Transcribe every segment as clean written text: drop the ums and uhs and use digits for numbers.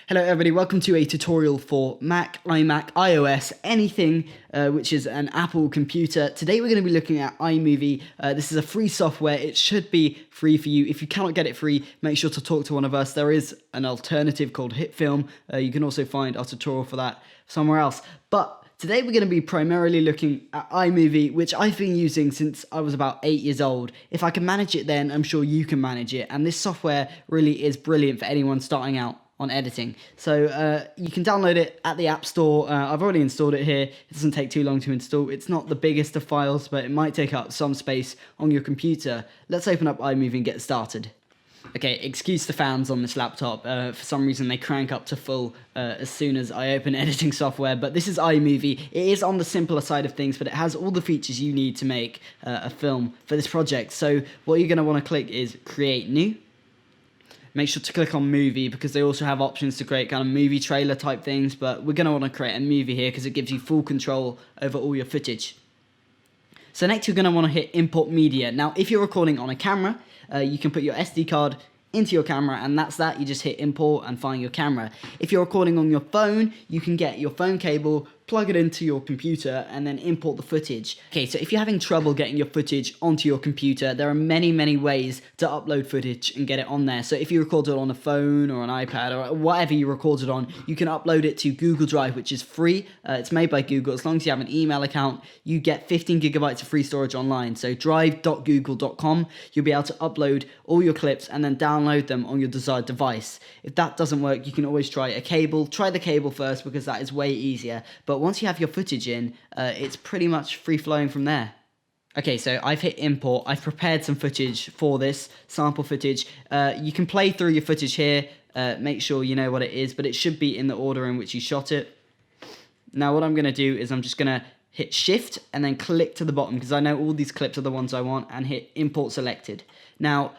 Hello everybody, welcome to a tutorial for Mac, iMac, iOS, anything which is an Apple computer. Today we're going to be looking at iMovie. This is a free software. It should be free for you. If you cannot get it free, make sure to talk to one of us. There is an alternative called HitFilm. You can also find our tutorial for that somewhere else. But today we're going to be primarily looking at iMovie, which I've been using since I was about 8 years old. If I can manage it then, I'm sure you can manage it. And this software really is brilliant for anyone starting out on editing. So you can download it at the App Store. I've already installed it here. It doesn't take too long to install. It's not the biggest of files, but it might take up some space on your computer. Let's open up iMovie and get started. Okay, excuse the fans on this laptop. For some reason they crank up to full as soon as I open editing software, but this is iMovie. It is on the simpler side of things, but it has all the features you need to make a film for this project. So what you're going to want to click is Create New. Make sure to click on movie because they also have options to create kind of movie trailer type things, but we're going to want to create a movie here because it gives you full control over all your footage. So next you're going to want to hit import media. Now if you're recording on a camera, you can put your SD card into your camera and that's that. You just hit import and find your camera. If you're recording on your phone, you can get your phone cable, plug it into your computer and then import the footage. Okay, so if you're having trouble getting your footage onto your computer, there are many ways to upload footage and get it on there. So if you record it on a phone or an iPad or whatever you record it on, you can upload it to Google Drive, which is free. It's made by Google. As long as you have an email account, you get 15 gigabytes of free storage online. So drive.google.com, you'll be able to upload all your clips and then download them on your desired device. If that doesn't work, you can always try a cable. Try the cable first because that is way easier. But once you have your footage in, it's pretty much free-flowing from there. Okay, so I've hit import. I've prepared some footage for this, sample footage. You can play through your footage here, make sure you know what it is, but it should be in the order in which you shot it. Now what I'm going to do is I'm just going to hit shift and then click to the bottom because I know all these clips are the ones I want and hit import selected. Now,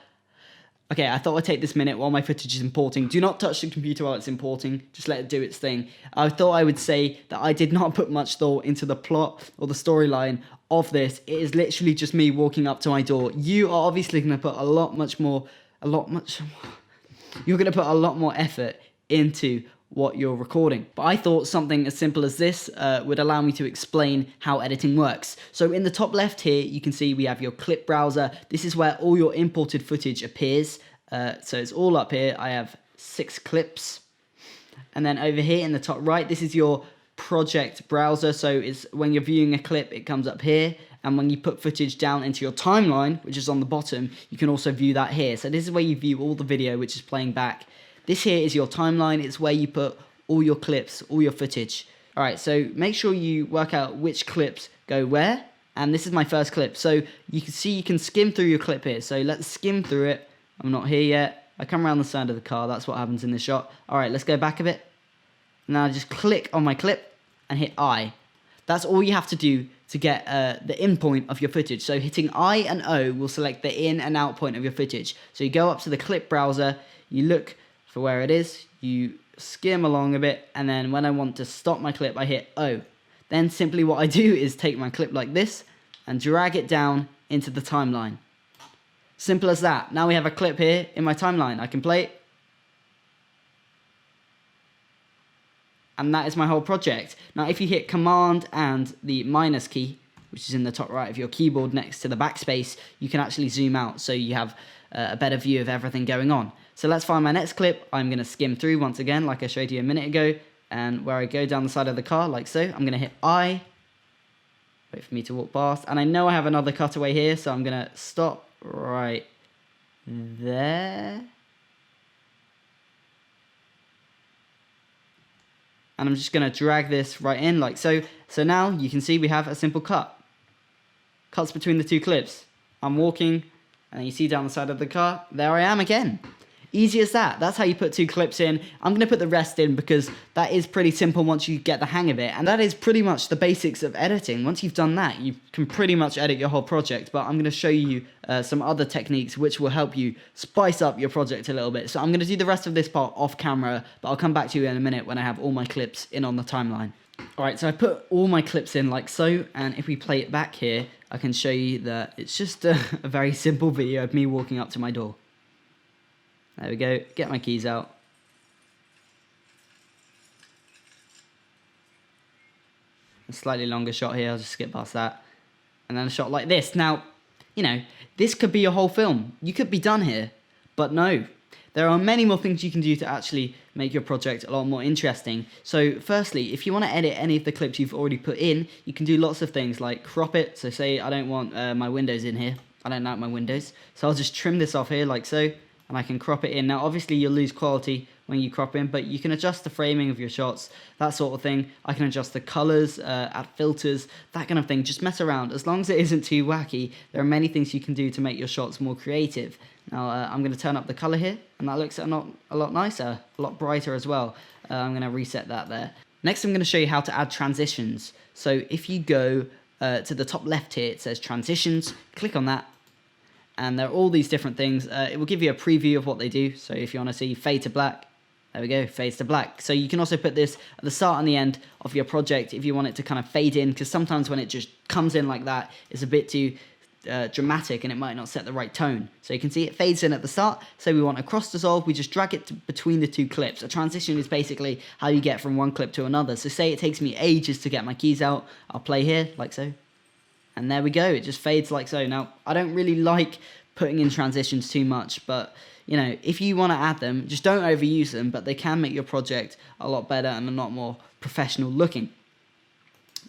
okay, I thought I'd take this minute while my footage is importing. Do not touch the computer while it's importing. Just let it do its thing. I thought I would say that I did not put much thought into the plot or the storyline of this. It is literally just me walking up to my door. You are obviously going to put you're going to put a lot more effort into what you're recording. But I thought something as simple as this would allow me to explain how editing works. So in the top left here, you can see we have your clip browser. This is where all your imported footage appears. So it's all up here. I have 6 clips. And then over here in the top right, this is your project browser. So it's when you're viewing a clip, it comes up here. And when you put footage down into your timeline, which is on the bottom, you can also view that here. So this is where you view all the video which is playing back. This here is your timeline. It's where you put all your clips, all your footage. All right, so make sure you work out which clips go where. And this is my first clip. So you can see you can skim through your clip here. So let's skim through it. I'm not here yet. I come around the side of the car. That's what happens in this shot. All right, let's go back a bit. Now just click on my clip and hit I. That's all you have to do to get the in point of your footage. So hitting I and O will select the in and out point of your footage. So you go up to the clip browser, you look for where it is, you skim along a bit, and then when I want to stop my clip, I hit O. Then simply what I do is take my clip like this and drag it down into the timeline. Simple as that. Now we have a clip here in my timeline. I can play it. And that is my whole project. Now if you hit Command and the minus key, which is in the top right of your keyboard next to the backspace, you can actually zoom out so you have a better view of everything going on. So let's find my next clip. I'm going to skim through once again like I showed you a minute ago, and where I go down the side of the car like so, I'm going to hit I, wait for me to walk past, and I know I have another cutaway here, so I'm going to stop right there. And I'm just going to drag this right in like so. So now you can see we have a simple cut. Cuts between the two clips. I'm walking, and you see down the side of the car, there I am again. Easy as that. That's how you put 2 clips in. I'm going to put the rest in because that is pretty simple once you get the hang of it. And that is pretty much the basics of editing. Once you've done that, you can pretty much edit your whole project. But I'm going to show you some other techniques which will help you spice up your project a little bit. So I'm going to do the rest of this part off camera, but I'll come back to you in a minute when I have all my clips in on the timeline. Alright, so I put all my clips in like so, and if we play it back here, I can show you that it's just a very simple video of me walking up to my door. There we go, get my keys out. a slightly longer shot here. I'll just skip past that. And then a shot like this. Now, you know, this could be a whole film. You could be done here, but no. There are many more things you can do to actually make your project a lot more interesting. So firstly, if you want to edit any of the clips you've already put in, you can do lots of things like crop it. So say I don't want my windows in here. I don't like my windows. So I'll just trim this off here like so, and I can crop it in. Now obviously you'll lose quality when you crop in, but you can adjust the framing of your shots, that sort of thing. I can adjust the colors, add filters, that kind of thing. Just mess around. As long as it isn't too wacky, there are many things you can do to make your shots more creative. Now I'm going to turn up the color here, and that looks a lot nicer, a lot brighter as well. I'm going to reset that there. Next I'm going to show you how to add transitions. So if you go to the top left here, it says transitions, click on that, and there are all these different things. It will give you a preview of what they do. So if you want to see fade to black, there we go, fades to black. So you can also put this at the start and the end of your project if you want it to kind of fade in, because sometimes when it just comes in like that, it's a bit too dramatic and it might not set the right tone. So you can see it fades in at the start. So we want a cross dissolve, we just drag it between the two clips. A transition is basically how you get from one clip to another. So say it takes me ages to get my keys out, I'll play here like so. And there we go, it just fades like so. Now, I don't really like putting in transitions too much, but you know, if you want to add them, just don't overuse them, but they can make your project a lot better and a lot more professional looking.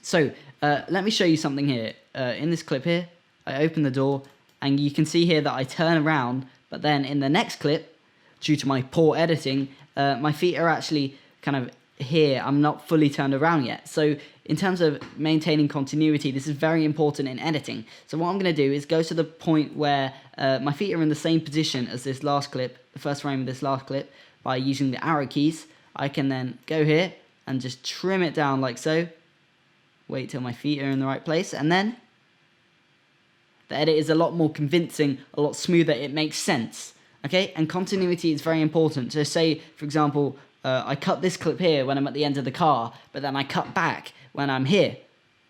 So, let me show you something here. In this clip here, I open the door, and you can see here that I turn around, but then in the next clip, due to my poor editing, my feet are actually kind of here. I'm not fully turned around yet. So in terms of maintaining continuity, this is very important in editing. So what I'm going to do is go to the point where my feet are in the same position as this last clip, the first frame of this last clip, by using the arrow keys. I can then go here and just trim it down like so. Wait till my feet are in the right place, and then the edit is a lot more convincing, a lot smoother, it makes sense. Okay, and continuity is very important. So say, for example, I cut this clip here when I'm at the end of the car, but then I cut back when I'm here,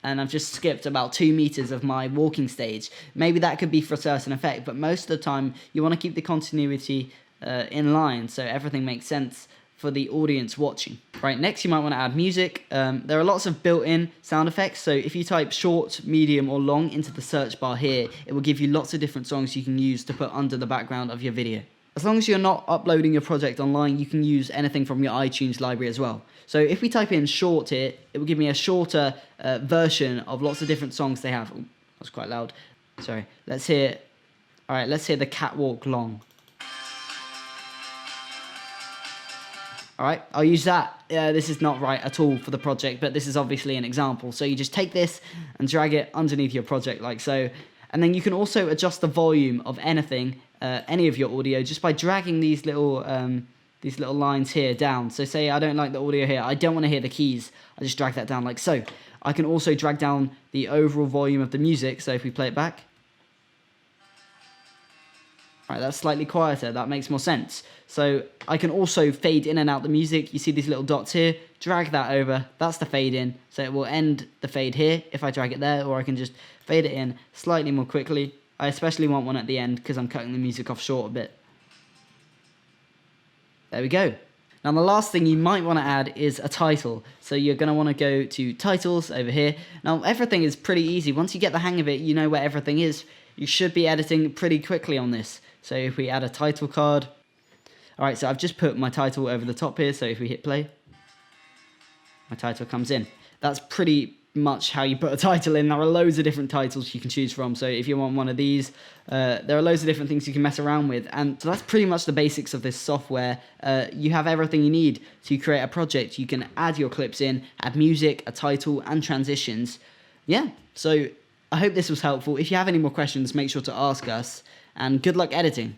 and I've just skipped about 2 meters of my walking stage. Maybe that could be for a certain effect, but most of the time you want to keep the continuity in line so everything makes sense for the audience watching. Right, next you might want to add music. There are lots of built-in sound effects, so if you type short, medium or long into the search bar here, it will give you lots of different songs you can use to put under the background of your video. As long as you're not uploading your project online, you can use anything from your iTunes library as well. So if we type in short here, it will give me a shorter version of lots of different songs they have. Oh, that's quite loud. Sorry. Let's hear the Catwalk Long. All right, I'll use that. This is not right at all for the project, but this is obviously an example. So you just take this and drag it underneath your project like so. And then you can also adjust the volume of anything, any of your audio, just by dragging these little lines here down. So say I don't like the audio here, I don't want to hear the keys, I just drag that down like so. I can also drag down the overall volume of the music, so if we play it back. Right, that's slightly quieter, that makes more sense. So I can also fade in and out the music. You see these little dots here, drag that over, that's the fade in. So it will end the fade here if I drag it there, or I can just fade it in slightly more quickly. I especially want one at the end because I'm cutting the music off short a bit. There we go. Now the last thing you might want to add is a title. So you're going to want to go to titles over here. Now everything is pretty easy. Once you get the hang of it, you know where everything is. You should be editing pretty quickly on this. So if we add a title card. Alright, so I've just put my title over the top here. So if we hit play, my title comes in. That's pretty much how you put a title in. There are loads of different titles you can choose from. So if you want one of these, there are loads of different things you can mess around with. And so that's pretty much the basics of this software. You have everything you need to create a project. You can add your clips in, add music, a title, and transitions. Yeah, so I hope this was helpful. If you have any more questions, make sure to ask us. And good luck editing.